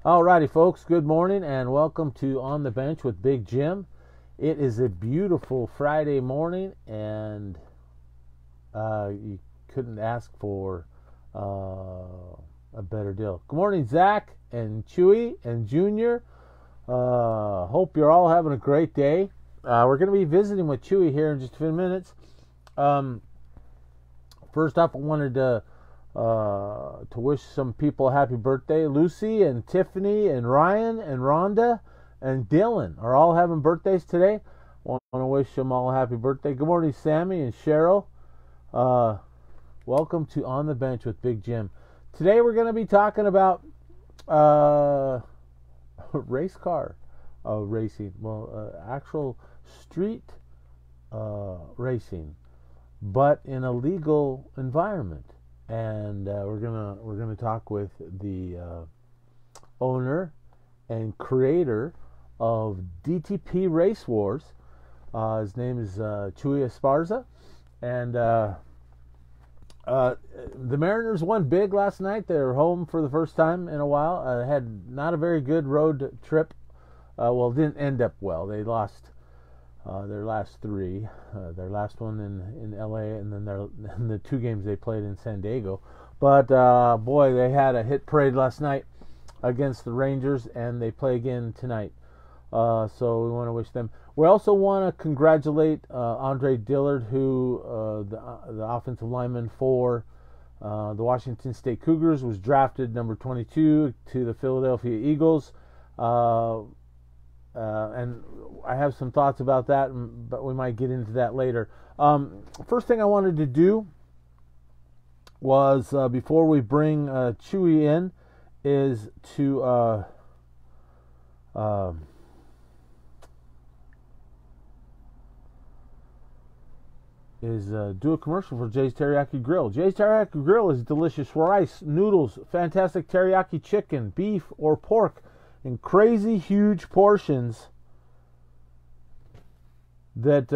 Alrighty, folks, good morning and welcome to On the Bench with Big Jim. It is a beautiful Friday morning, and you couldn't ask for a better deal. Good morning, Zach and Chuy and Junior. Hope you're all having a great day. We're going to be visiting with Chuy here in just a few minutes. First up, I wanted to wish some people a happy birthday. Lucy and Tiffany and Ryan and Rhonda and Dylan are all having birthdays today. Want to wish them all a happy birthday. Good morning, Sammy and Cheryl. Welcome to On the Bench with Big Jim. Today we're going to be talking about race car racing. Well, actual street racing, but in a legal environment. And we're gonna talk with the owner and creator of DTP Race Wars. His name is Chuy Esparza, and the Mariners won big last night. They're home for the first time in a while. Had not a very good road trip. Well, it didn't end up well. They lost their last three, their last one in LA, and then the two games they played in San Diego. But boy, they had a hit parade last night against the Rangers, and they play again tonight. So we want to wish them. We also want to congratulate Andre Dillard, who the offensive lineman for the Washington State Cougars, was drafted number 22 to the Philadelphia Eagles. And I have some thoughts about that, but we might get into that later. First thing I wanted to do was, before we bring Chuy in, is to do a commercial for Jay's Teriyaki Grill. Jay's Teriyaki Grill is delicious rice, noodles, fantastic teriyaki chicken, beef, or pork in crazy huge portions that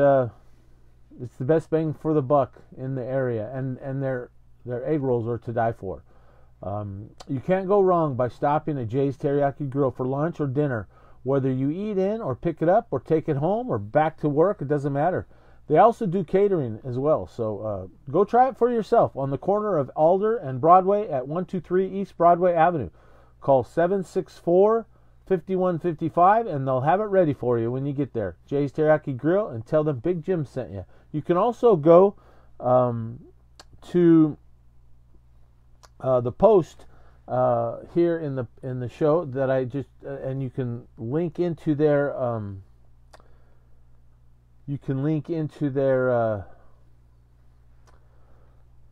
it's the best bang for the buck in the area, and their egg rolls are to die for. You can't go wrong by stopping at Jay's Teriyaki Grill for lunch or dinner. Whether you eat in or pick it up or take it home or back to work, it doesn't matter. They also do catering as well, so go try it for yourself on the corner of Alder and Broadway at 123 East Broadway Avenue. Call 764-5155, and they'll have it ready for you when you get there. Jay's Teriyaki Grill, and tell them Big Jim sent you. You can also go to the post here in the show that I just and you can link into their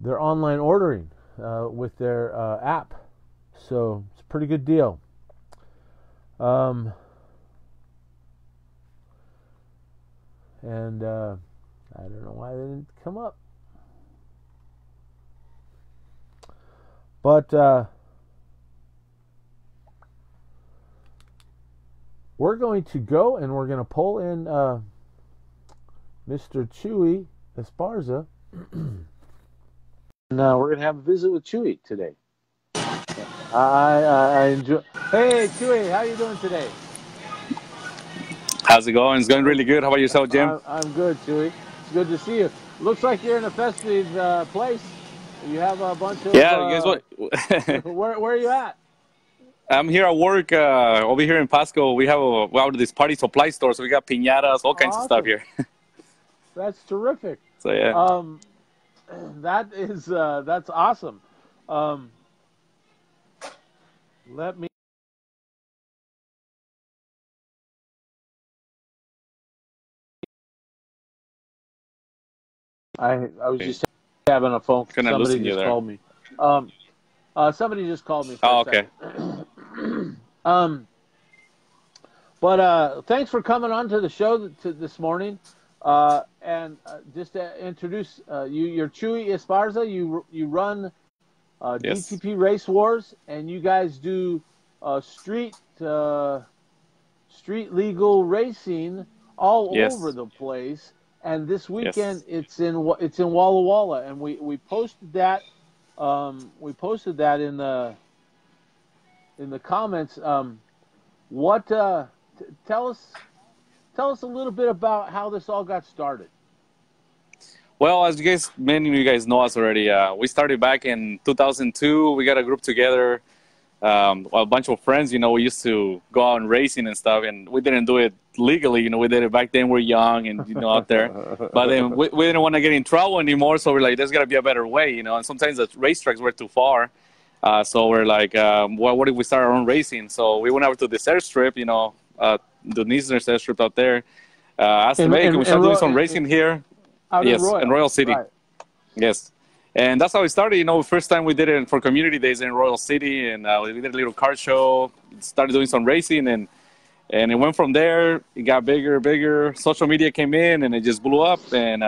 their online ordering with their app. So it's a pretty good deal. And I don't know why they didn't come up. But we're going to go and we're going to pull in Mr. Chuy Esparza. And we're going to have a visit with Chuy today. I enjoy. Hey, Chuy, how you doing today? How's it going? It's going really good. How about yourself, Jim? I'm good, Chuy. It's good to see you. Looks like you're in a festive place. You have a bunch of... Yeah, guess what? where are you at? I'm here at work over here in Pasco. We have this party supply store, so we got piñatas, all kinds of stuff here. That's terrific. So, yeah. That's awesome. Let me... I was just having a phone. Somebody just called me. Somebody just called me. Oh, okay. But thanks for coming on to the show this morning. And just to introduce you're Chuy Esparza. You run Yes. DTP Race Wars, and you guys do street legal racing all Yes. over the place. And this weekend it's in Walla Walla, and we posted that in the in the comments. What tell us a little bit about how this all got started. Well, as you guys, many of you guys know us already. We started back in 2002. We got a group together, a bunch of friends. We used to go out and racing and stuff, and we didn't do it legally. We did it back then. We're young and out there, but then we didn't want to get in trouble anymore. So we're like, there's got to be a better way, And sometimes the racetracks were too far, so we're like, well, what if we start our own racing? So we went over to this airstrip, the Nisner's airstrip out there. Asked them, hey, can we start doing some racing here? Yes, in Royal City. Right. Yes. And that's how it started. First time we did it for community days in Royal City, and we did a little car show, started doing some racing, and it went from there. It got bigger and bigger. Social media came in, and it just blew up. And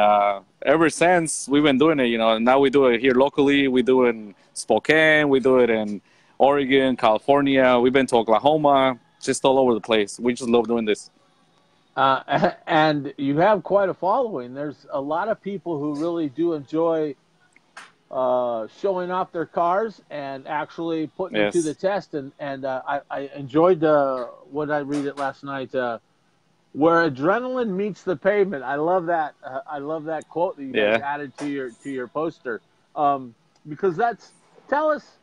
ever since, we've been doing it, Now we do it here locally. We do it in Spokane. We do it in Oregon, California. We've been to Oklahoma, just all over the place. We just love doing this. And you have quite a following. There's a lot of people who really do enjoy showing off their cars and actually putting them to the test. And I enjoyed what I read it last night, where adrenaline meets the pavement. I love that. I love that quote that you guys added to your poster, because tell us.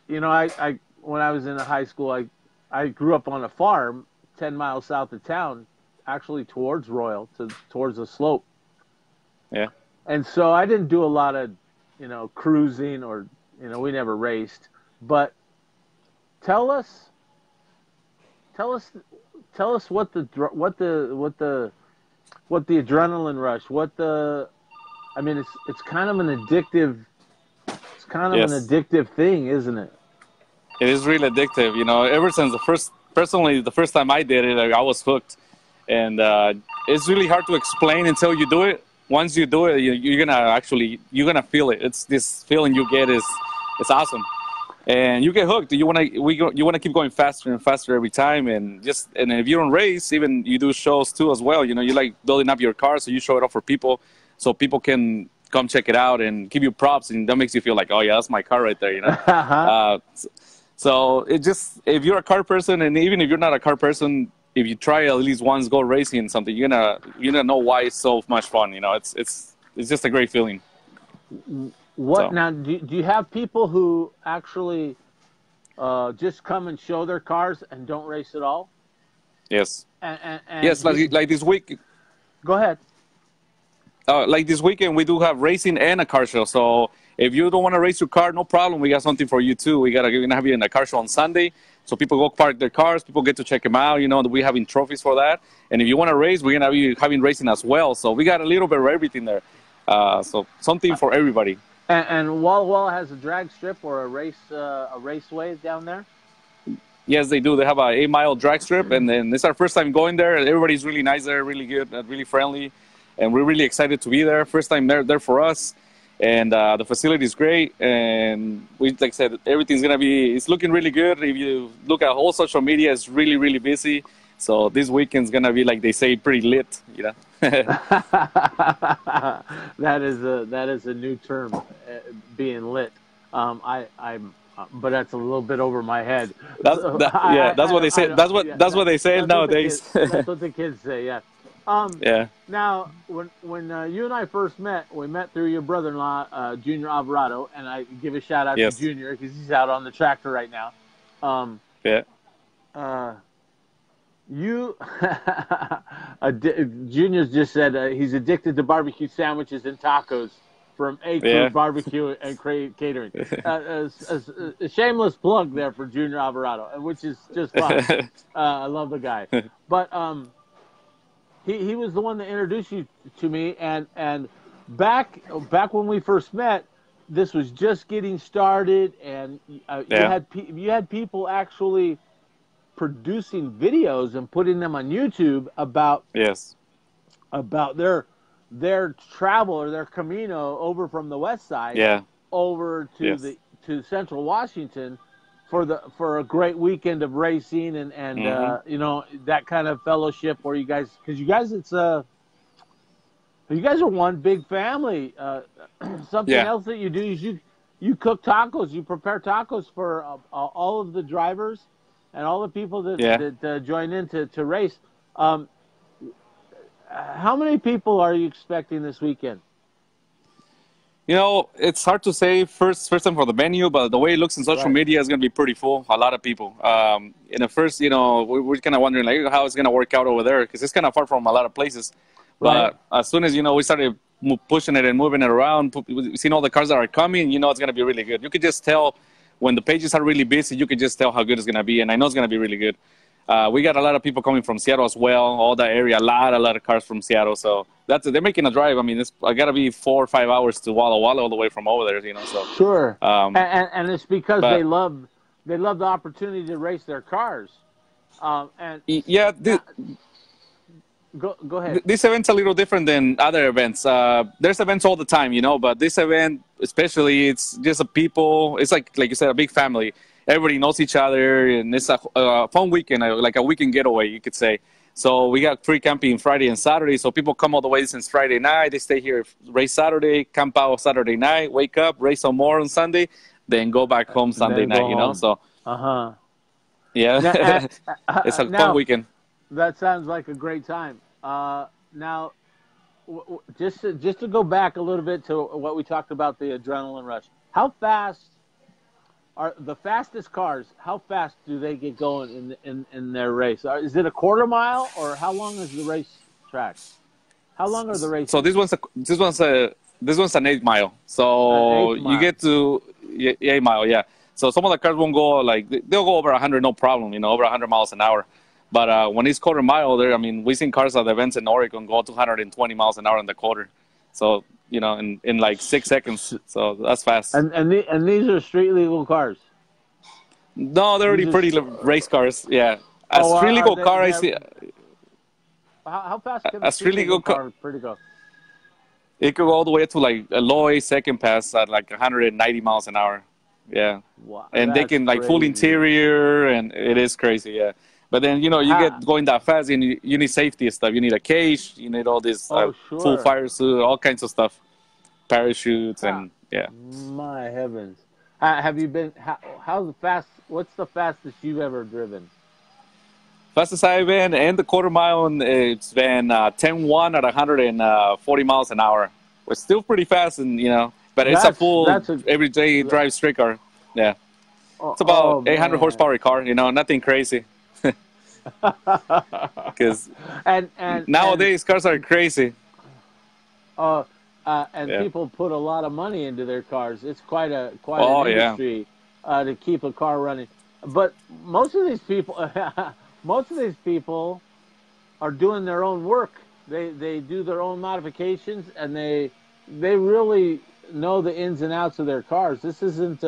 When I was in high school, I grew up on a farm 10 miles south of town, actually towards Royal, towards the slope. Yeah. And so I didn't do a lot of, cruising, or, we never raced. But tell us what the adrenaline rush, it's kind of an addictive thing, isn't it? It is really addictive. Ever since the first time I did it, I was hooked. And it's really hard to explain until you do it. Once you do it, you're gonna feel it. It's this feeling you get it's awesome. And you get hooked. You wanna keep going faster and faster every time. And if you don't race, even you do shows too as well. You like building up your car, so you show it off for people, so people can come check it out and give you props, and that makes you feel like, oh yeah, that's my car right there. So if you're a car person, and even if you're not a car person, if you try at least once go racing something, you're gonna know why it's so much fun. It's just a great feeling. Now? Do you have people who actually just come and show their cars and don't race at all? Yes. And yes, like this week. Go ahead. Like this weekend, we do have racing and a car show. So if you don't want to race your car, no problem. We got something for you too. We're gonna have you in a car show on Sunday. So people go park their cars. People get to check them out. We're having trophies for that. And if you want to race, we're gonna be having racing as well. So we got a little bit of everything there. So something for everybody. And Walla Walla has a drag strip or a raceway down there. Yes, they do. They have a 8-mile drag strip, and then it's our first time going there. Everybody's really nice there, really good, really friendly. And we're really excited to be there. First time there for us. And the facility is great. And like I said, it's looking really good. If you look at all social media, it's really, really busy. So this weekend's going to be, like they say, pretty lit, That is a new term, being lit. But that's a little bit over my head. That's what they say. That's what they say nowadays. That's what the kids say. Yeah. Yeah. Now, when you and I first met, we met through your brother-in-law, Junior Alvarado, and I give a shout out to Junior because he's out on the tractor right now. Junior's just said he's addicted to barbecue sandwiches and tacos from A-Crew Barbecue and Catering. A shameless plug there for Junior Alvarado, which is just fun. I love the guy. But he was the one that introduced you to me, and back when we first met, this was just getting started, and you had people actually producing videos and putting them on YouTube about their travel or their Camino over from the west side over to Central Washington for a great weekend of racing and that kind of fellowship where you guys are one big family. Something else that you do is you cook tacos. You prepare tacos for all of the drivers and all the people that join in to race. How many people are you expecting this weekend? You know, it's hard to say first time for the venue, but the way it looks in social media is going to be pretty full. A lot of people. In the first, you know, we're kind of wondering like how it's going to work out over there because it's kind of far from a lot of places. But as soon as, you know, we started pushing it and moving it around, seeing all the cars that are coming, you know, it's going to be really good. You could just tell when the pages are really busy, you could just tell how good it's going to be. And I know it's going to be really good. We got a lot of people coming from Seattle as well, all that area, a lot of cars from Seattle. So they're making a drive. I mean, I got to be 4 or 5 hours to Walla Walla all the way from over there, you know. So sure, and it's because they love the opportunity to race their cars. Go ahead. This event's a little different than other events. There's events all the time, you know, but this event, especially, it's just people. It's like you said, a big family. Everybody knows each other, and it's a fun weekend, like a weekend getaway, you could say. So we got free camping Friday and Saturday, so people come all the way since Friday night. They stay here, race Saturday, camp out Saturday night, wake up, race some more on Sunday, then go back home Sunday night, you know? So, yeah, it's a fun weekend. That sounds like a great time. Now, just to go back a little bit to what we talked about, the adrenaline rush, how fast are the fastest cars? How fast do they get going in their race? Is it a quarter mile, or how long is the race track? How long are the races? So this one's an 8 mile. So you get to 8 mile, yeah. So some of the cars won't go they'll go over 100 no problem, you know, over 100 miles an hour. But when it's quarter mile, there, I mean, we've seen cars at the events in Oregon go 220 miles an hour in the quarter. So, you know, in like 6 seconds. So that's fast. And these are street legal cars? No, they're already pretty race cars. Yeah. A street legal car, I see. How fast can a street legal car go? It could go all the way to like a low second pass at like 190 miles an hour. Yeah. Wow, and they can like full interior, and it is crazy. Yeah. But then, you know, you get going that fast, and you need safety and stuff. You need a cage. You need all this full fire suit, all kinds of stuff, parachutes, and yeah. My heavens! Have you been? How's the fast? What's the fastest you've ever driven? Fastest I've been in the quarter mile, and it's been 10-1 at 140 miles an hour. It's still pretty fast, and you know, but it's a full everyday drive street car. Yeah, it's about 800 horsepower car. You know, nothing crazy. Because nowadays cars are crazy. People put a lot of money into their cars. It's quite an industry to keep a car running. But most of these people are doing their own work. They do their own modifications, and they really know the ins and outs of their cars. This isn't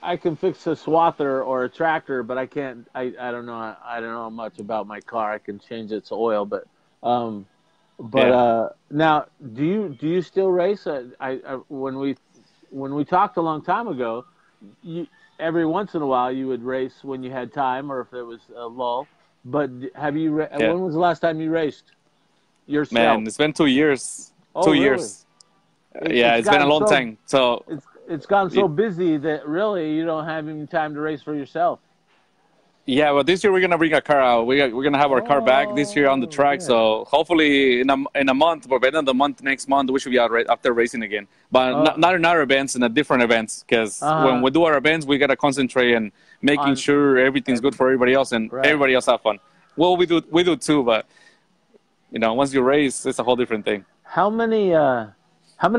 I can fix a swather or a tractor, but I can't. I don't know much about my car. I can change its oil, but now, do you still race? When we talked a long time ago, every once in a while you would race when you had time, or if it was a lull. But have you? When was the last time you raced yourself? Man, it's been 2 years. Oh, 2 years. It's been a long time. So it's gotten so busy that really you don't have any time to race for yourself. Yeah, well, this year we're gonna bring a car out. We're gonna have our car back this year on the track. Yeah. So hopefully in a month, or by the end of the month, next month, we should be out up there racing again. But not in our events, in a different events. Because when we do our events, we gotta concentrate on making sure everything's good for everybody else, and everybody else have fun. Well, we do too, but you know, once you race, it's a whole different thing. How many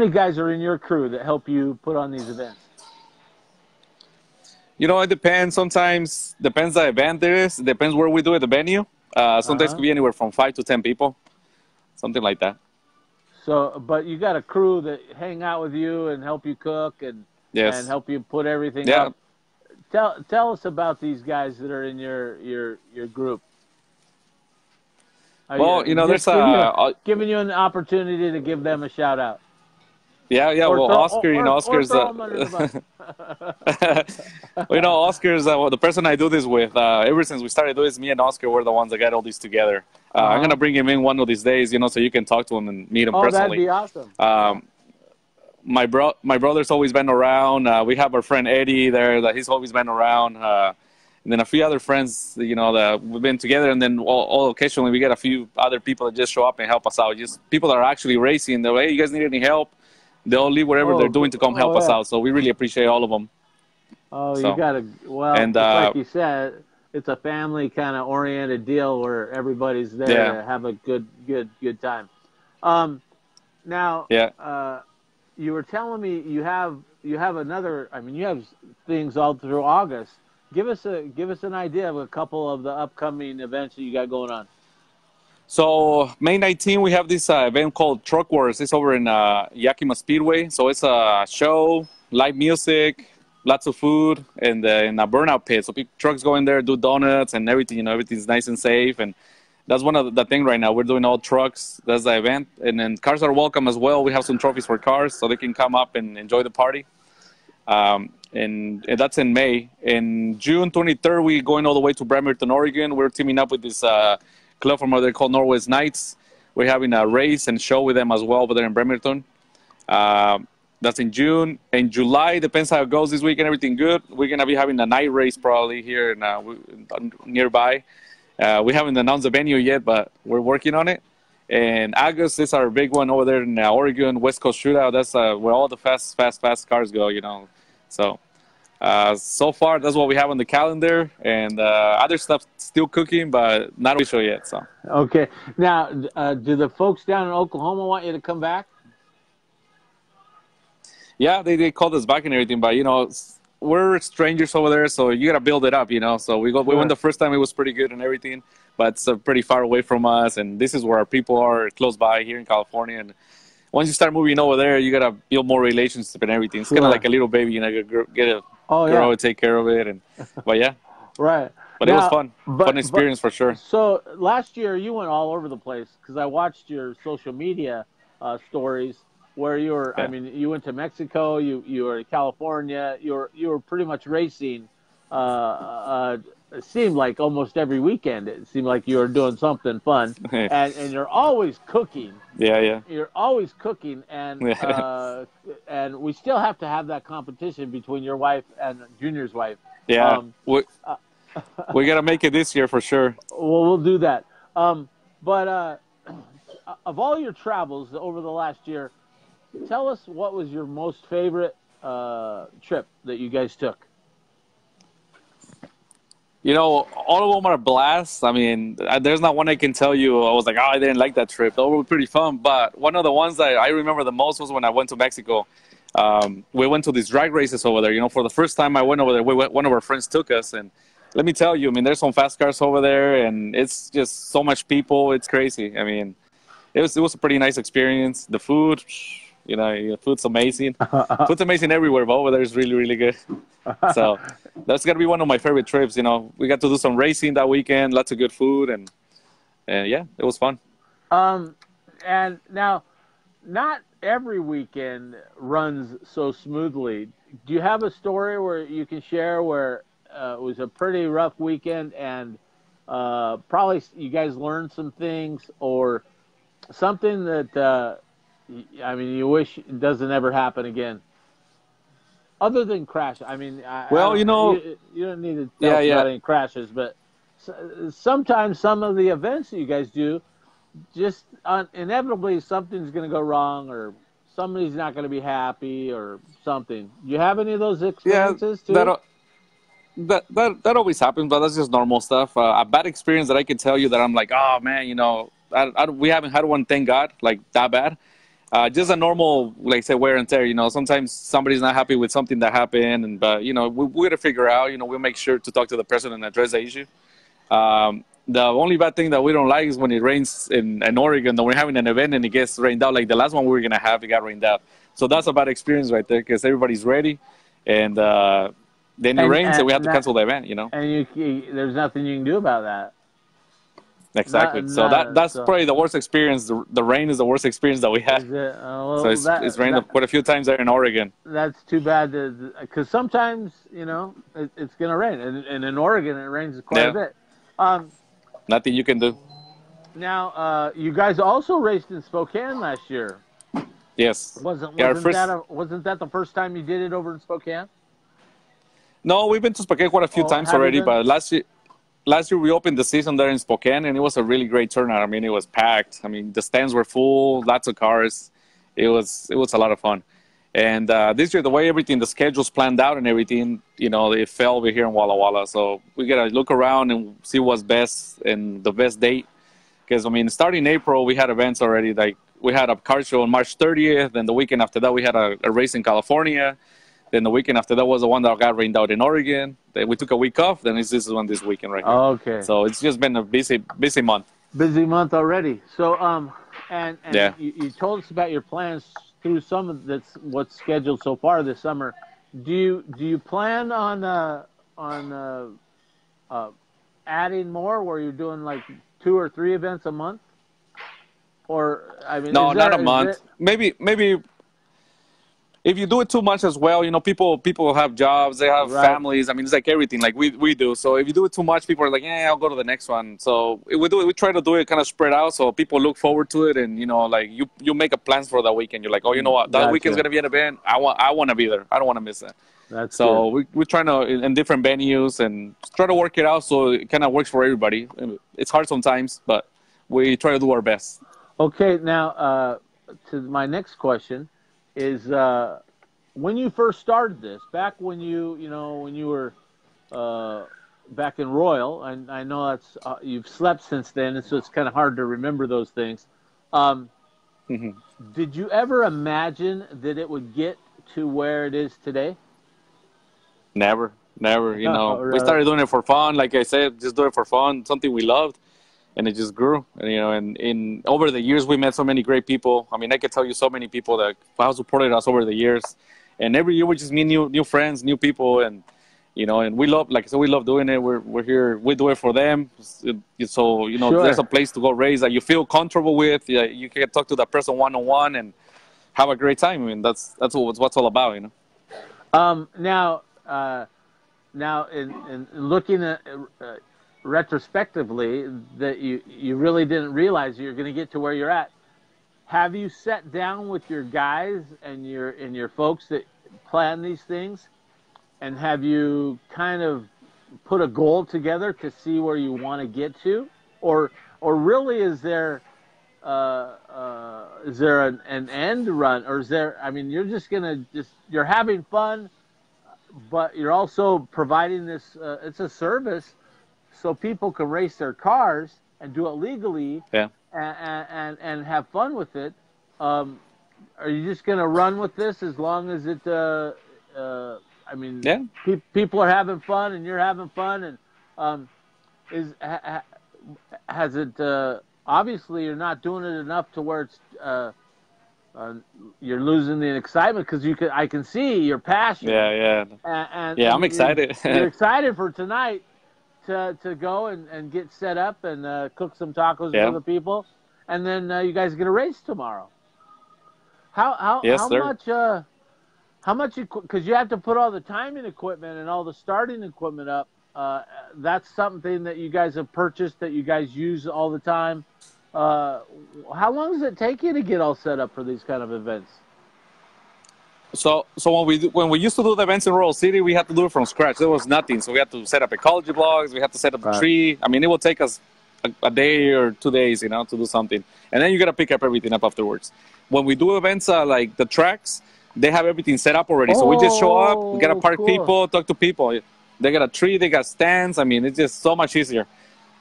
guys are in your crew that help you put on these events? You know, it depends. Sometimes depends the event there is. It depends where we do it, the venue. Sometimes it could be anywhere from 5 to 10 people, something like that. So, but you got a crew that hang out with you and help you cook and help you put everything up. Tell us about these guys that are in your group. Well, you know, there's giving you an opportunity to give them a shout out. Yeah. Well, Oscar, you know, Oscar's you know, Oscar's the person I do this with. Ever since we started doing this, me and Oscar were the ones that got all these together. I'm gonna bring him in one of these days, you know, so you can talk to him and meet him personally. That'd be awesome. my brother's always been around. We have our friend Eddie there that he's always been around. And then a few other friends, you know, that we've been together. And then all occasionally we get a few other people that just show up and help us out. Just people that are actually racing. They're like, hey, you guys need any help? They'll leave whatever they're doing to come help us out. So we really appreciate all of them. Oh, so, you got to, well, and, like you said, it's a family kind of oriented deal where everybody's there to have a good time. Now, you were telling me you have another, I mean, you have things all through August. Give us an idea of a couple of the upcoming events that you got going on. So May 19, we have this event called Truck Wars. It's over in Yakima Speedway. So it's a show, live music, lots of food, and in a burnout pit. So trucks go in there, do donuts and everything. You know, everything's nice and safe. And that's one of the thing right now. We're doing all trucks. That's the event. And then cars are welcome as well. We have some trophies for cars, so they can come up and enjoy the party. And that's in May. In June 23rd, we're going all the way to Bremerton, Oregon. We're teaming up with this club from over there called Norwest Knights. We're having a race and show with them as well over there in Bremerton. That's in June. In July, depends how it goes this week and everything good. We're going to be having a night race probably here nearby. We haven't announced the venue yet, but we're working on it. And August is our big one over there in Oregon, West Coast Shootout. That's where all the fast cars go, you know. So, so far, that's what we have on the calendar. And other stuff still cooking, but not official yet. So. Okay. Now, do the folks down in Oklahoma want you to come back? Yeah, they called us back and everything, but, you know, we're strangers over there, so you got to build it up, you know. So we went the first time, it was pretty good and everything, but it's pretty far away from us, and this is where our people are close by here in California. And once you start moving over there, you got to build more relationship and everything. It's kind of like a little baby, you know, get a girl to take care of it. But yeah. Right. But now, it was fun. Fun experience for sure. So last year you went all over the place because I watched your social media stories where you were, I mean, you went to Mexico, you were in California, you were pretty much racing. It seemed like almost every weekend. It seemed like you were doing something fun, and you're always cooking. Yeah. You're always cooking, and we still have to have that competition between your wife and Junior's wife. Yeah, we got to make it this year for sure. Well, we'll do that. But of all your travels over the last year, tell us what was your most favorite trip that you guys took. You know, all of them are blasts. I mean, there's not one I can tell you, I was like, oh, I didn't like that trip. They were pretty fun. But one of the ones that I remember the most was when I went to Mexico. We went to these drag races over there. You know, for the first time I went over there, one of our friends took us. And let me tell you, I mean, there's some fast cars over there, and it's just so much people. It's crazy. I mean, it was a pretty nice experience. The food, you know, food's amazing. Food's amazing everywhere, but over there is really, really good. So that's got to be one of my favorite trips. You know, we got to do some racing that weekend, lots of good food, and yeah, it was fun. And now, not every weekend runs so smoothly. Do you have a story where you can share where it was a pretty rough weekend and probably you guys learned some things or something that, I mean, you wish it doesn't ever happen again? Other than crash, I mean, you know, you don't need to tell about any crashes, but sometimes some of the events that you guys do, just inevitably something's going to go wrong or somebody's not going to be happy or something. Do you have any of those experiences too? That always happens, but that's just normal stuff. A bad experience that I can tell you that I'm like, oh man, you know, we haven't had one, thank God, like that bad. Just a normal, like say, wear and tear. You know, sometimes somebody's not happy with something that happened, but you know, we got to figure out. You know, we'll make sure to talk to the person and address the issue. The only bad thing that we don't like is when it rains in Oregon. That we're having an event and it gets rained out. Like the last one we were gonna have, it got rained out. So that's a bad experience right there because everybody's ready, and then it rains and we have to cancel the event. You know, and there's nothing you can do about that. Exactly. That's probably the worst experience. The rain is the worst experience that we had. So it's rained quite a few times there in Oregon. That's too bad because sometimes, you know, it's going to rain. And in Oregon, it rains quite a bit. Nothing you can do. Now, you guys also raced in Spokane last year. Yes. Wasn't Yeah, our wasn't first. that wasn't that the first time you did it over in Spokane? No, we've been to Spokane quite a few Oh, times have you already, been? but last year we opened the season there in Spokane, and it was a really great turnout. I mean, it was packed. I mean, the stands were full, lots of cars. It was a lot of fun. And this year, the way everything, the schedule's planned out and everything, it fell over here in Walla Walla. So we gotta look around and see what's best and the best date. Because I mean, starting April, we had events already. Like we had a car show on March 30th. Then the weekend after that, we had a race in California. Then the weekend after that was the one that got rained out in Oregon. Then we took a week off. Then this one this weekend right here. Okay. So it's just been a busy month. Busy month already. So and Yeah. you told us about your plans through some of that's what's scheduled so far this summer. Do you plan on adding more where you're doing like 2 or 3 events a month? Or I mean, No, is not a there month. Maybe if you do it too much as well, people have jobs, they have right? families. I mean, it's like everything, like we do. So if you do it too much, people are like, yeah, I'll go to the next one. So we try to do it kind of spread out, so people look forward to it, and like you make a plans for that weekend. You're like, oh, you know what, that weekend's Gotcha. gonna be an event. I want to be there. I don't want to miss it. That's So good. we're trying to in different venues and try to work it out so it kind of works for everybody. It's hard sometimes, but we try to do our best. Okay, now to my next question is when you first started this, back when you were back in Royal, and I know that's you've slept since then, and so it's kind of hard to remember those things. Um, Hmm. did you ever imagine that it would get to where it is today? Never. Oh, We really? started doing it for fun. Like I said, just do it for fun, something we loved, and it just grew. And and in over the years, we met so many great people. I mean, I could tell you so many people that have supported us over the years. And every year we just meet new friends, new people, and and we love, like I said, we love doing it. We're here, we do it for them. So there's a Sure. place to go raise that you feel comfortable with. Yeah, you can talk to that person one on one and have a great time. I mean, that's what's all about. Now, now in looking at retrospectively, that you really didn't realize you're going to get to where you're at. Have you sat down with your guys and your folks that plan these things, and have you kind of put a goal together to see where you want to get to, or really is there an end run, or is there? I mean, you're just you're having fun, but you're also providing this. It's a service, so people can race their cars and do it legally Yeah. and have fun with it. Are you just going to run with this as long as it? I mean, Yeah. people are having fun and you're having fun, and is has it? Obviously, you're not doing it enough to where it's you're losing the excitement, because I can see your passion, Yeah. Yeah, I'm and excited. you're excited for tonight to go and get set up and cook some tacos for Yeah. the people, and then you guys are gonna race tomorrow. How how Yes, how sir. much how much because you have to put all the timing equipment and all the starting equipment up. That's something that you guys have purchased that you guys use all the time. Uh, how long does it take you to get all set up for these kind of events? So when we used to do the events in Royal City, we had to do it from scratch. There was nothing, so we had to set up ecology blocks. We had to set up the Right. tree. I mean, it will take us a day or 2 days, to do something, and then you gotta pick up everything up afterwards. When we do events like the tracks, they have everything set up already. So we just show up, we gotta Oh, park cool. people, talk to people. They got a tree, they got stands. I mean, it's just so much easier.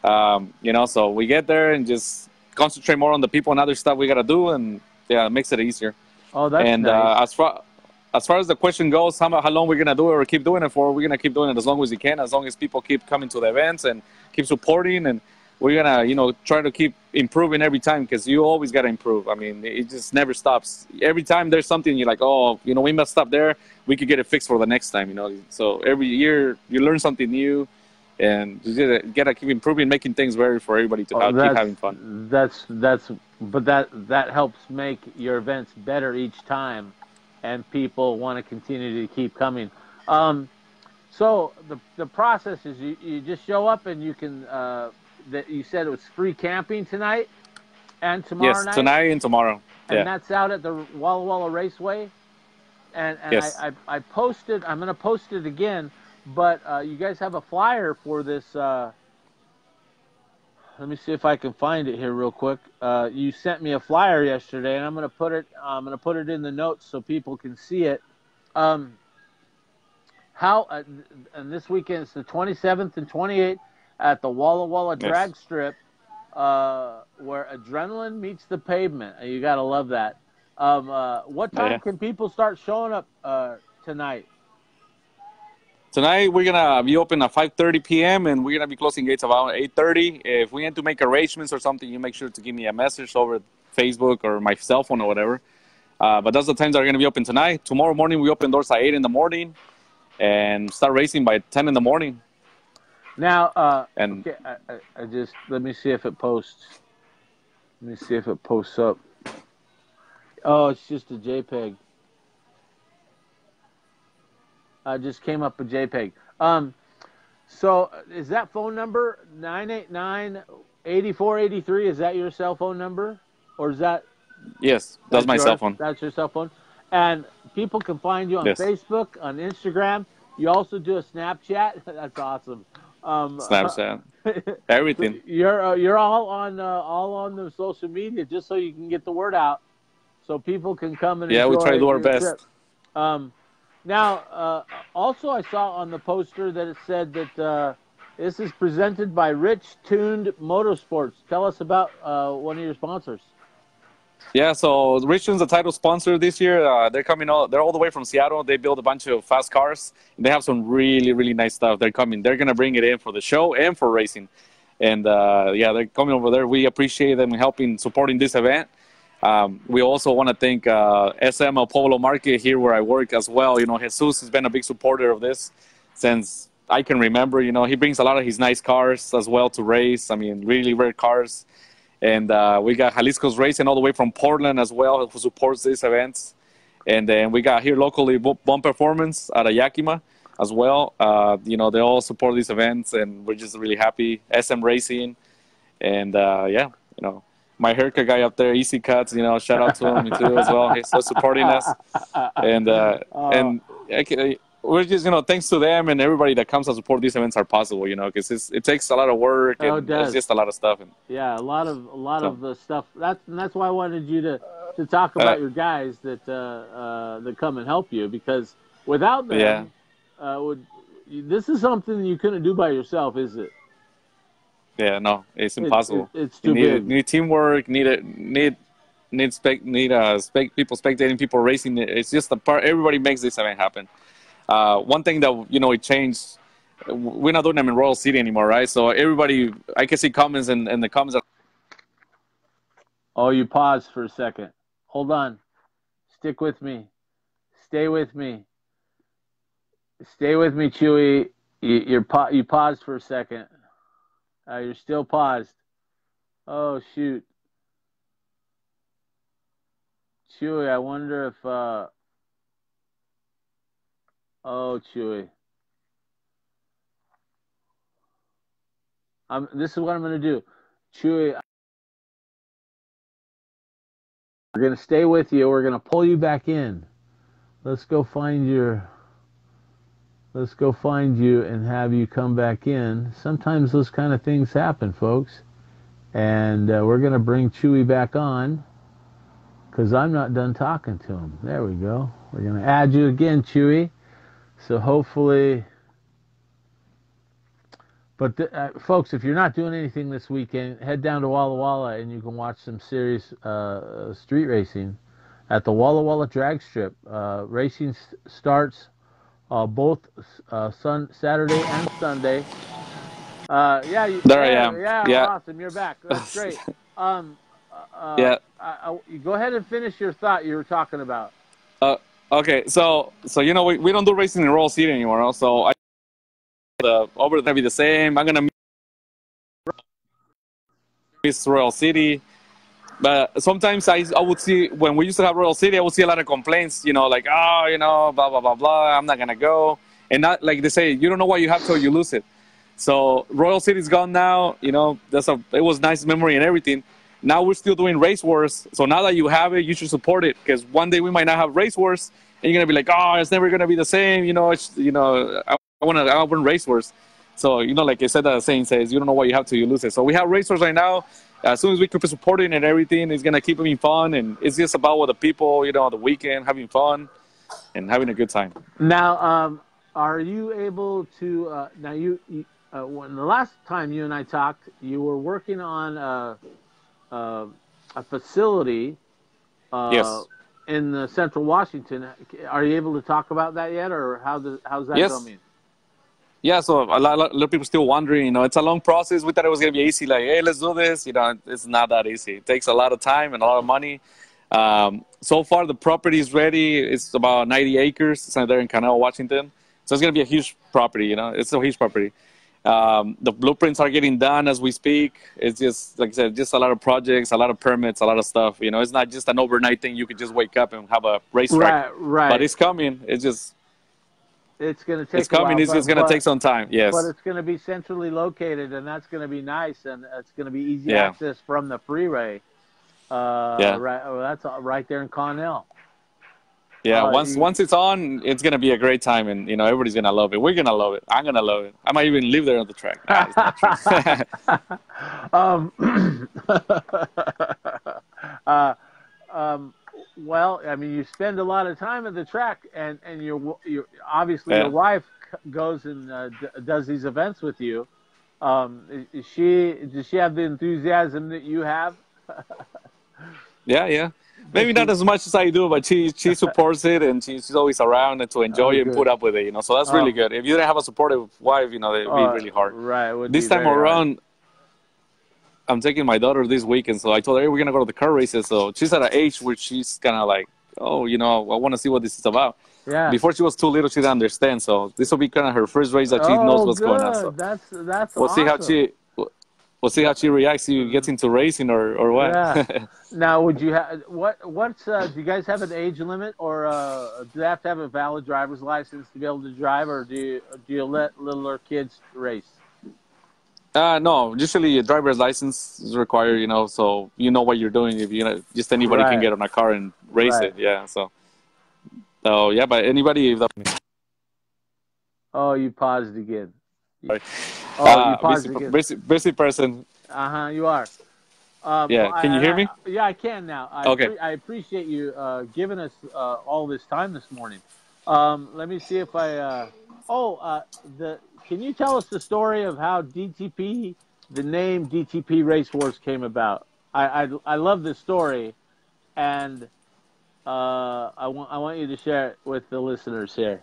So we get there and just concentrate more on the people and other stuff we gotta do, and yeah, it makes it easier. Oh, that's And nice. as far as the question goes, how long we're gonna do it or keep doing it for? We're gonna keep doing it as long as we can, as long as people keep coming to the events and keep supporting, and we're gonna try to keep improving every time, because you always gotta improve. I mean, it just never stops. Every time there's something you're like, oh, we messed up there, we could get it fixed for the next time. So every year you learn something new, and you gotta keep improving, making things better for everybody to Oh, keep having fun. but that helps make your events better each time, and people want to continue to keep coming. So the process is you just show up and you can that you said it was free camping tonight and tomorrow Yes, night, tonight and tomorrow. and that's out at the Walla Walla Raceway. And Yes. I posted. I'm going to post it again. But you guys have a flyer for this. Let me see if I can find it here real quick. You sent me a flyer yesterday, and I'm going to put it. I'm going to put it in the notes so people can see it. And this weekend it's the 27th and 28th at the Walla Walla Drag Strip, where adrenaline meets the pavement. You got to love that. What time can people start showing up tonight? Tonight we're gonna be open at 5:30 p.m. and we're gonna be closing gates about 8:30. If we need to make arrangements or something, you make sure to give me a message over Facebook or my cell phone or whatever. But that's the times that are gonna be open tonight. Tomorrow morning we open doors at 8 in the morning and start racing by 10 in the morning. Now, okay, I just let me see if it posts. Let me see if it posts up. Oh, it's just a JPEG. Just came up a JPEG. So is that phone number 989-8483? Is that your cell phone number, or is that? Yes, that's my cell phone. That's your cell phone. And people can find you on Facebook, on Instagram. You also do a Snapchat. That's awesome. Snapchat, everything. You're all on the social media just so you can get the word out, so people can come and enjoy we try to do our best. Trip. Now, also I saw on the poster that it said that this is presented by Rich Tuned Motorsports. Tell us about one of your sponsors. Yeah, so Rich Tune's the title sponsor this year. They're coming all the way from Seattle. They build a bunch of fast cars. They have some really, really nice stuff. They're coming. They're going to bring it in for the show and for racing. And, they're coming over there. We appreciate them supporting this event. We also want to thank SM El Pueblo Market here where I work as well. You know, Jesus has been a big supporter of this since I can remember. You know, he brings a lot of his nice cars as well to race. I mean, really rare cars. And we got Jalisco's Racing all the way from Portland as well, who supports these events. And then we got here locally Bump Performance out of Yakima as well. You know, they all support these events, and we're just really happy. SM Racing. And, you know, my haircut guy up there, Easy Cuts, you know, shout out to him too as well. He's still supporting us. And we're just, you know, thanks to them and everybody that comes to support these events are possible, you know, because it takes a lot of work and it's just a lot of stuff. And, a lot of the stuff. That's why I wanted you to talk about your guys that come and help you, because without them, this is something you couldn't do by yourself, is it? Yeah, no, it's impossible. It's too big. Need teamwork. Need people spectating, people racing. It's just a part. Everybody makes this event happen. One thing that, you know, it changed. We're not doing them in Royal City anymore, right? So everybody, I can see comments and the comments. Oh, you paused for a second. Hold on. Stick with me. Stay with me. Stay with me, Chuy. You paused for a second. You're still paused. Oh, shoot. Chuy, I wonder if... Oh, Chuy. This is what I'm going to do. Chuy, we're going to stay with you. We're going to pull you back in. Let's go find you and have you come back in. Sometimes those kind of things happen, folks. And we're going to bring Chuy back on because I'm not done talking to him. There we go. We're going to add you again, Chuy. So hopefully... But, folks, if you're not doing anything this weekend, head down to Walla Walla and you can watch some serious street racing at the Walla Walla Drag Strip. Racing starts both Saturday and Sunday. I am. Yeah, awesome. You're back. That's great. You go ahead and finish your thought you were talking about. Okay, so you know, we don't do racing in Royal City anymore. So over gonna be the same. I'm gonna miss Royal City. But sometimes I would see, when we used to have Royal City, I would see a lot of complaints, you know, like, oh, you know, blah, blah, blah, blah, I'm not going to go. And not like they say, you don't know what you have till you lose it. So Royal City's gone now, you know, it was nice memory and everything. now we're still doing race wars. So now that you have it, you should support it, because one day we might not have race wars, and you're gonna be like, oh, it's never gonna be the same. I want to race wars. So like I said, the saying says, you don't know what you have till you lose it. So we have race wars right now. As soon as we keep supporting and everything, it's gonna keep being fun, and it's just about what the people, the weekend, having fun and having a good time. Now, are you able to? When the last time you and I talked, you were working on a facility. Yes. In Central Washington. Are you able to talk about that yet, or how's that going? Yeah, so a lot of people still wondering, it's a long process. We thought it was going to be easy, like, hey, let's do this. It's not that easy. It takes a lot of time and a lot of money. So far, the property is ready. It's about 90 acres. It's there in Canal, Washington. So it's going to be a huge property, It's a huge property. The blueprints are getting done as we speak. It's just, like I said, just a lot of projects, a lot of permits, a lot of stuff. It's not just an overnight thing. You could just wake up and have a racetrack. Right. But it's coming. It's going to take. It's coming. It's just going to take some time. Yes. But it's going to be centrally located, and that's going to be nice, and it's going to be easy access from the freeway. Right. That's right there in Connell. Yeah, once it's on, it's gonna be a great time, and everybody's gonna love it. We're gonna love it. I'm gonna love it. I might even live there on the track. Nah, it's not true. Well, I mean, you spend a lot of time at the track, and you're obviously your wife goes and does these events with you. Does she have the enthusiasm that you have? Yeah. Maybe not as much as I do, but she supports it, and she's always around and to enjoy it and put up with it, So that's really good. If you didn't have a supportive wife, it'd be really hard. Right. This time around, I'm taking my daughter this weekend, so I told her, hey, we're going to go to the car races. So she's at an age where she's kind of like, oh, I want to see what this is about. Yeah. Before she was too little, she didn't understand. So this will be kind of her first race that she knows what's going on. So that's we'll awesome. We'll see how she reacts if she gets into racing or what. Yeah. Now, would you have do you guys have an age limit, or do they have to have a valid driver's license to be able to drive, or do you let littler kids race? No, usually a driver's license is required, so you know what you're doing. If just anybody can get on a car and race it. Yeah. So yeah, but anybody. Oh, you paused again. Sorry. Busy person. You are. Yeah. Can you hear me? Yeah, I can now. I appreciate you giving us all this time this morning. Let me see if I. Can you tell us the story of how DTP, the name DTP Race Wars, came about? I love this story, and I want you to share it with the listeners here.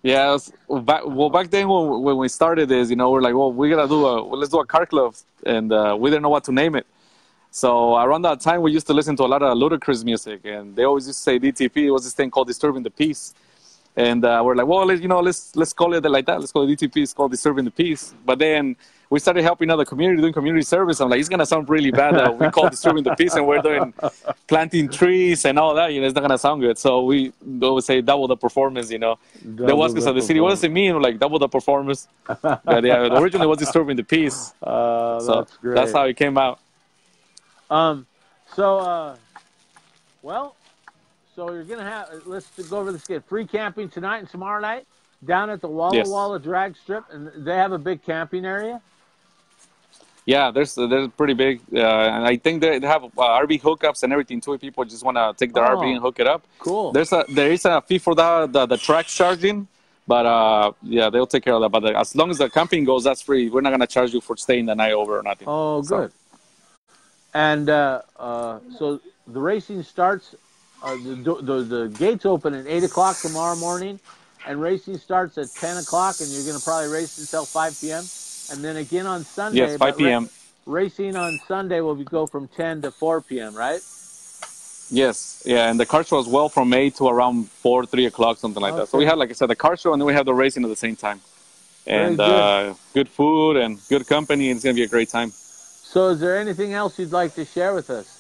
Yeah, back then when we started this, we're like, well, let's do a car club, and we didn't know what to name it. So around that time, we used to listen to a lot of ludicrous music, and they always used to say DTP. It was this thing called Disturbing the Peace, and we're like, well, let's call it like that. Let's call it DTP. It's called Disturbing the Peace. But then we started helping other community, doing community service. I'm like, it's gonna sound really bad that we call Disturbing the Peace, and we're doing planting trees and all that. It's not gonna sound good. So we always say double the performance. The Huascas of the city. What does it mean? We're like, double the performance. But yeah, originally it was Disturbing the Peace. So that's great. That's how it came out. So you're gonna have. Let's go over this again. Free camping tonight and tomorrow night down at the Walla Walla drag strip, and they have a big camping area. Yeah, there's pretty big, and I think they have RV hookups and everything too. If people just want to take their RV and hook it up, cool. There is a fee for the track charging, but yeah, they'll take care of that. But as long as the camping goes, that's free. We're not gonna charge you for staying the night over or nothing. Oh, good. And so the racing starts. The gates open at 8 o'clock tomorrow morning, and racing starts at 10 o'clock, and you're going to probably race until 5 p.m. And then again on Sunday. Yes, 5 p.m. Racing on Sunday will go from 10 to 4 p.m., right? Yes, yeah, and the car show as well from 8 to around 4, 3 o'clock, something like that. So we have, like I said, the car show, and then we have the racing at the same time. And good food and good company, and it's going to be a great time. So is there anything else you'd like to share with us?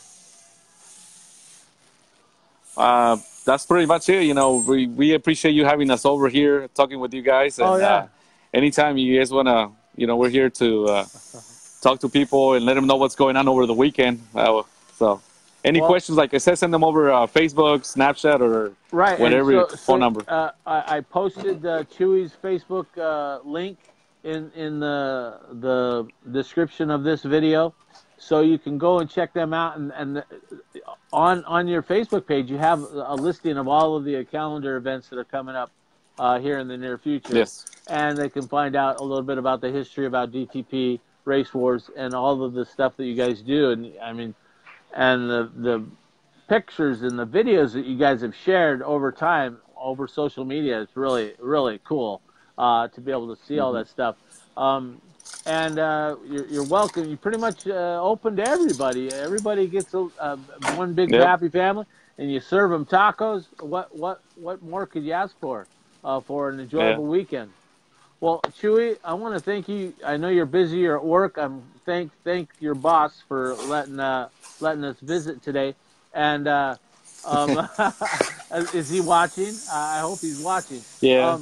That's pretty much it. We appreciate you having us over here, talking with you guys. And anytime you guys want to, we're here to talk to people and let them know what's going on over the weekend. So any questions, like I said, send them over Facebook, Snapchat, or whatever phone number. I posted Chuy's Facebook link in the description of this video, so you can go and check them out. And on your Facebook page, you have a listing of all of the calendar events that are coming up here in the near future. Yes. And they can find out a little bit about the history about DTP, Race Wars, and all of the stuff that you guys do. And I mean, and the pictures and the videos that you guys have shared over time over social media, it's really, really cool to be able to see all that stuff. And you're welcome. You pretty much open to everybody. Everybody gets one big happy family, and you serve them tacos. What more could you ask for an enjoyable weekend? Well, Chuy, I want to thank you. I know you're busy, you're at work. Thank your boss for letting us visit today. And is he watching? I hope he's watching. Yeah.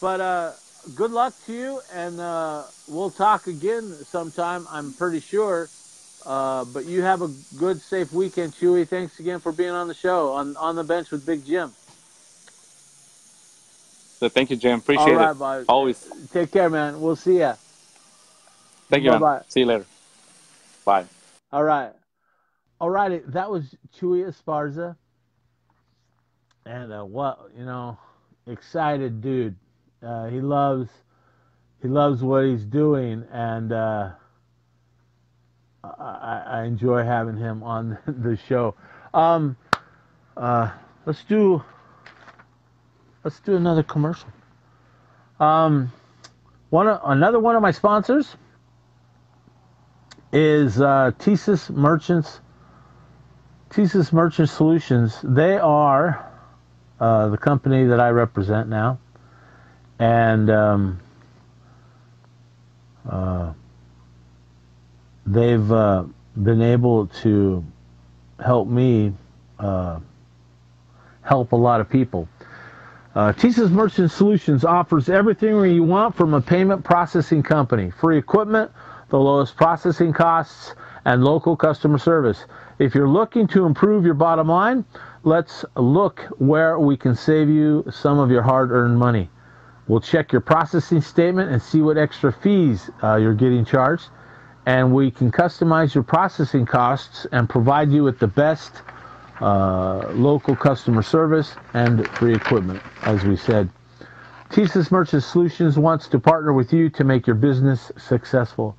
But good luck to you, and we'll talk again sometime, I'm pretty sure. But you have a good, safe weekend, Chuy. Thanks again for being on the show, on the bench with Big Jim. So thank you, Jim. Appreciate it. Bye. Always. Take care, man. We'll see ya. Thank you, man. See you later. Bye. All right. All righty. That was Chuy Esparza. And excited dude. He loves what he's doing, and I enjoy having him on the show. Let's do another commercial. Another one of my sponsors is Thesis Merchant Solutions. They are the company that I represent now, and they've been able to help me help a lot of people. Thesis Merchant Solutions offers everything you want from a payment processing company: free equipment, the lowest processing costs, and local customer service. If you're looking to improve your bottom line, let's look where we can save you some of your hard-earned money. We'll check your processing statement and see what extra fees you're getting charged, and we can customize your processing costs and provide you with the best local customer service and free equipment, as we said. Thesis Merchant Solutions wants to partner with you to make your business successful.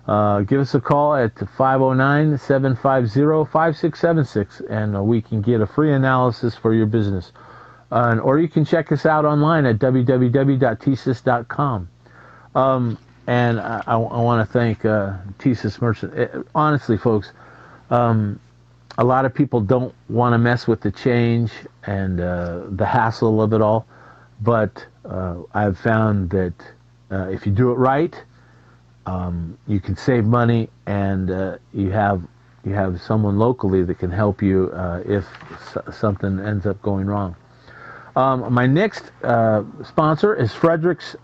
Give us a call at 509-750-5676, and we can get a free analysis for your business. Or you can check us out online at www.thesis.com. And I want to thank Thesis Merchant. Honestly, folks, a lot of people don't want to mess with the change and the hassle of it all. But I've found that if you do it right, you can save money, and you have someone locally that can help you if something ends up going wrong. My next sponsor is Frederick's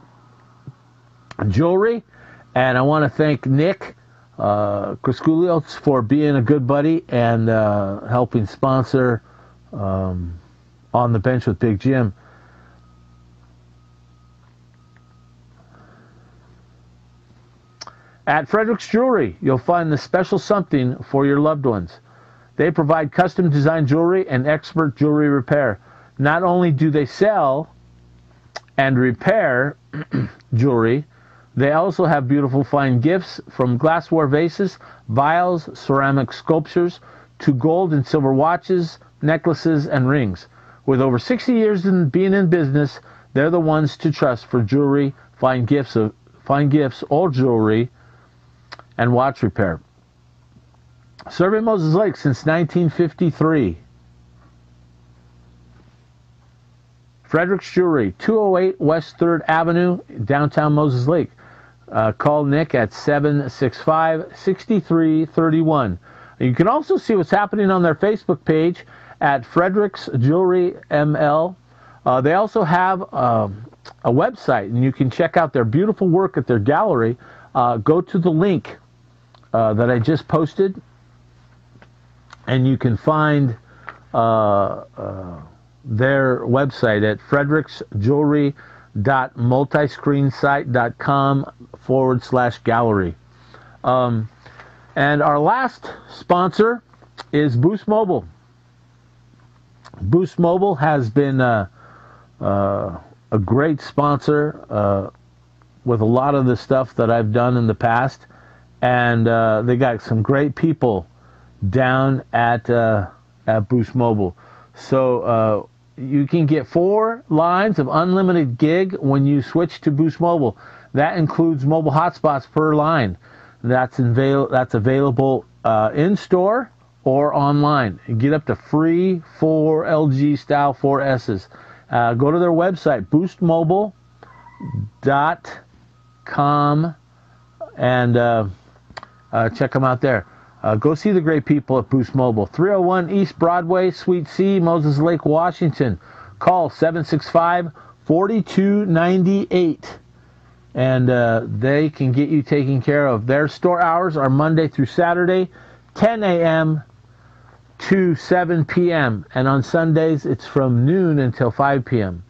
Jewelry, and I want to thank Nick Crisculios for being a good buddy and helping sponsor On the Bench with Big Jim. At Frederick's Jewelry, you'll find the special something for your loved ones. They provide custom designed jewelry and expert jewelry repair. Not only do they sell and repair jewelry, they also have beautiful fine gifts, from glassware vases, vials, ceramic sculptures, to gold and silver watches, necklaces, and rings. With over 60 years in being in business, they're the ones to trust for jewelry, fine gifts, old jewelry, and watch repair. Serving Moses Lake since 1953. Frederick's Jewelry, 208 West 3rd Avenue, downtown Moses Lake. Call Nick at 765-6331. You can also see what's happening on their Facebook page at Frederick's Jewelry ML. They also have a website, and you can check out their beautiful work at their gallery. Go to the link that I just posted, and you can find their website at fredericksjewelry.multiscreensite.com/gallery. And our last sponsor is Boost Mobile. Boost Mobile has been a great sponsor with a lot of the stuff that I've done in the past, and they got some great people down at Boost Mobile. So you can get 4 lines of unlimited gig when you switch to Boost Mobile. That includes mobile hotspots per line. That's available in store or online. You get up to free 4 LG style 4Ss. Go to their website, boostmobile.com, and check them out there. Go see the great people at Boost Mobile. 301 East Broadway, Suite C, Moses Lake, Washington. Call 765-4298. And they can get you taken care of. Their store hours are Monday through Saturday, 10 a.m. to 7 p.m. And on Sundays, it's from noon until 5 p.m.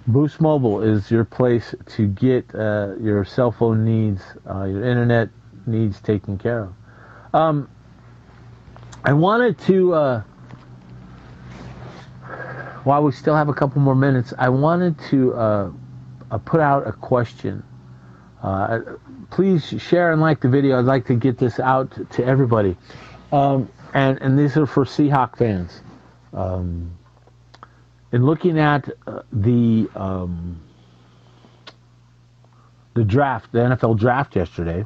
Boost Mobile is your place to get your cell phone needs, your internet needs taken care of. I wanted to, while we still have a couple more minutes, I wanted to put out a question. Please share and like the video. I'd like to get this out to everybody. And these are for Seahawk fans. In looking at the draft, the NFL draft yesterday,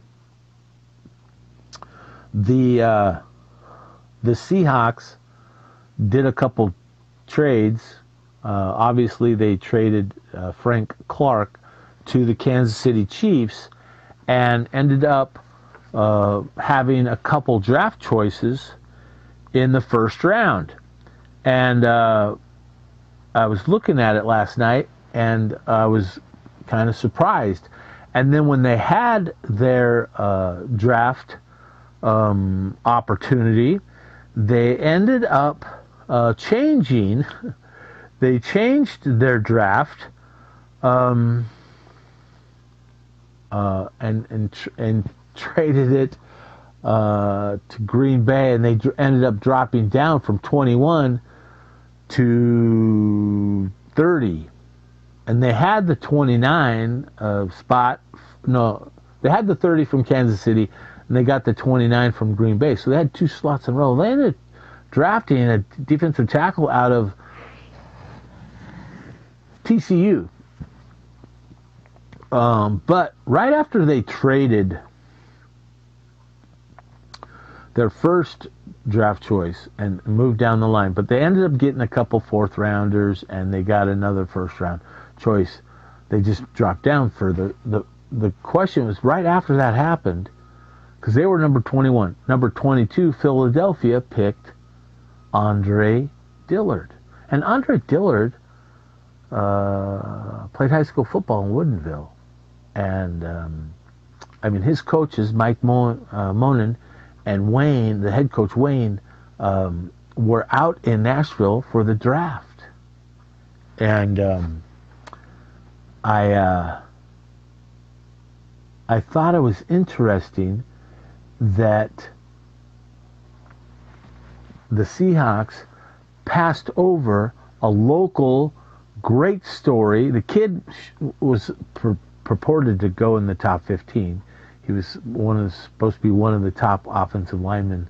the Seahawks did a couple trades. Obviously, they traded Frank Clark to the Kansas City Chiefs and ended up having a couple draft choices in the first round. And I was looking at it last night, and I was kind of surprised. And then when they had their draft opportunity, they ended up changing. They changed their draft and traded it to Green Bay, and they ended up dropping down from 21 to 30, and they had the 29 spot. No, they had the 30 from Kansas City, and they got the 29 from Green Bay. So they had 2 slots in a row. They ended up drafting a defensive tackle out of TCU. But right after they traded their first draft choice and moved down the line, but they ended up getting a couple 4th rounders, and they got another 1st round choice. They just dropped down further. The question was, right after that happened, because they were number 21, number 22, Philadelphia picked Andre Dillard. And Andre Dillard played high school football in Woodinville. And his coaches, Mike Monin and Wayne, the head coach Wayne, were out in Nashville for the draft. And I thought it was interesting that the Seahawks passed over a local great story. The kid was purported to go in the top 15. He was supposed to be one of the top offensive linemen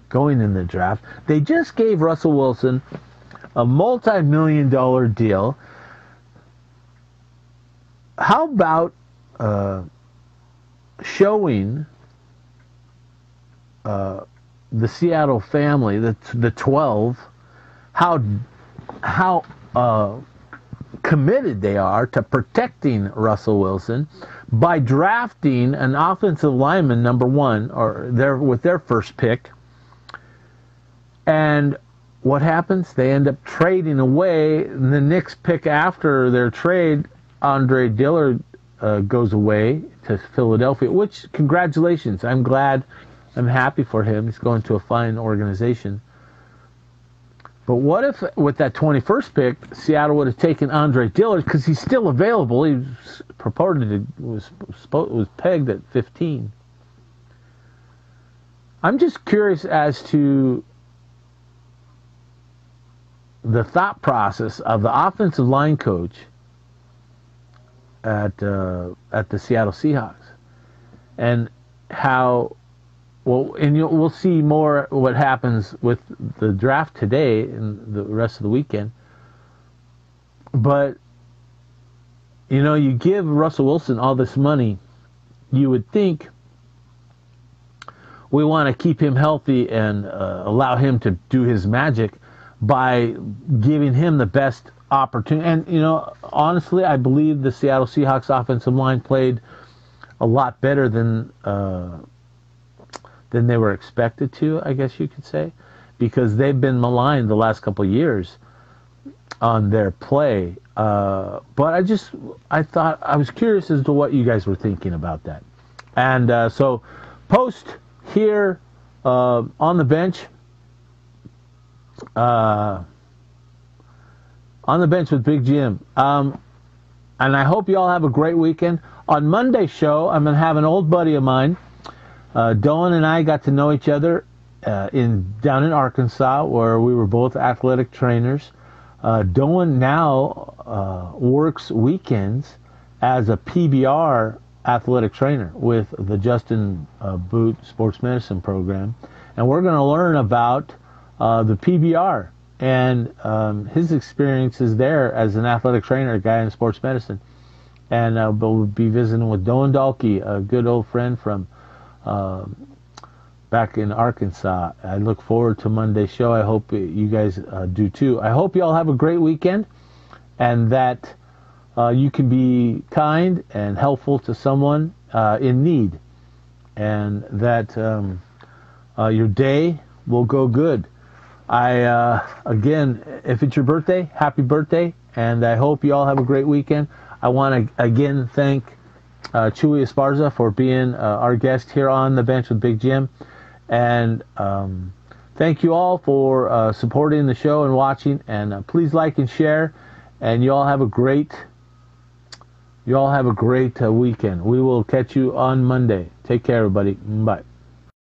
going in the draft. They just gave Russell Wilson a multi-million-dollar deal. How about showing the Seattle family, the 12, how committed they are to protecting Russell Wilson by drafting an offensive lineman, number 1, with their first pick. And what happens? They end up trading away the next pick after their trade, Andre Dillard, goes away to Philadelphia, which, congratulations. I'm glad, I'm happy for him. He's going to a fine organization. But what if, with that 21st pick, Seattle would have taken Andre Dillard, because he's still available. He was purported to, was pegged at 15. I'm just curious as to the thought process of the offensive line coach at the Seattle Seahawks, and how, well, and we'll see more what happens with the draft today and the rest of the weekend. But, you know, you give Russell Wilson all this money, you would think we want to keep him healthy and allow him to do his magic by giving him the best opportunity. And, you know, honestly, I believe the Seattle Seahawks offensive line played a lot better than they were expected to, I guess you could say, because they've been maligned the last couple of years on their play. But I thought, I was curious as to what you guys were thinking about that. And so post here on the bench, on the bench with Big Jim. And I hope you all have a great weekend. On Monday's show, I'm going to have an old buddy of mine. Doan and I got to know each other down in Arkansas, where we were both athletic trainers. Doan now works weekends as a PBR athletic trainer with the Justin Boot Sports Medicine program. And we're going to learn about the PBR and his experiences there as an athletic trainer, a guy in sports medicine. And we'll be visiting with Doan Dalkey, a good old friend from back in Arkansas. I look forward to Monday's show. I hope you guys do too. I hope you all have a great weekend, and that you can be kind and helpful to someone in need, and that your day will go good. Again, if it's your birthday, happy birthday, and I hope you all have a great weekend. I want to again thank Chuy Esparza for being our guest here on The Bench with Big Jim, and thank you all for supporting the show and watching, and please like and share, and you all have a great weekend. We will catch you on Monday. Take care, everybody. Bye.